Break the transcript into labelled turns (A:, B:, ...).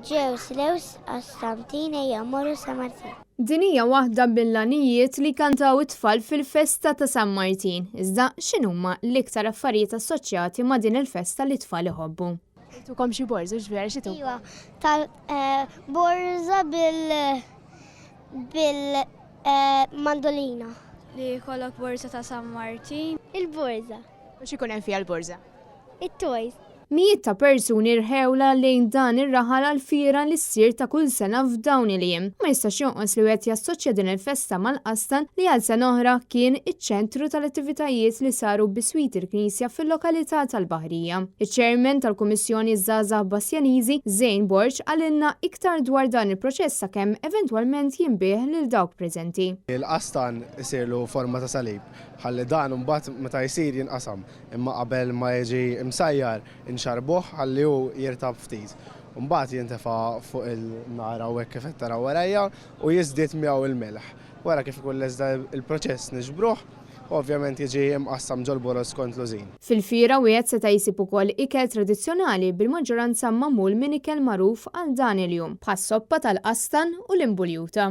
A: ġew Slews, Astantin, Jammor u San Martin.
B: Din hija waħda bil-lanijiet li kantaw it-tfal fil-festa ta' San Martin. Iżda x'inhuma l-iktar affarijiet assoċjati ma' din il-festa li t-tfal iħobbu?
C: Tukom xi borza ġvera xi tu?
A: Iwa, tal-borza bil-mandolina.
D: Li jkollok borza ta' San Martin.
A: Il-borza.
C: U xi kun hemm fiha l-borza?
A: It-toys.
B: Mijiet ta' persuni rħewla lejn dan ir-raħal għal-fira li ssir ta' kull sena f'dawn il-jiem. Ma jistax jonqos li wieħed jassoċja din il-festa mal-Qastan li għal sena oħra kien iċ-ċentru tal-attivitajiet li saru biswit il-Knisja fil-lokalità tal-Baħrija. Iċ-Chairman tal-Kummissjoni Żgħażagħ Bassjaniżi, Zejn Borġ, għalilna iktar dwar dan il-proċess sakemm eventwalment jinbih lil dawk preżenti.
E: Il-qastan isirlu forma ta' salib, ħalli dan mbagħad meta jsir jinqasam, imma qabel ma jiġi imsajjar inxarbuh ħalli hu jirtab ftit. Mbagħad jintefa' fuq il-nar hawnhekk kif qed taraw warajja u jiżdied miegħu il-milħ. Wara kif ikun leżda il-proċess niġbruh, ovvjament jiġi imqassam ġol-boros kont lużin.
B: Fil-fira wieħed seta' jsib ukoll ikel tradizzjonali bil-maġġoranza magħmul minn ikel magħruf għal dan il-jum, bħas-soppa tal-qastan u l-imbuljuta.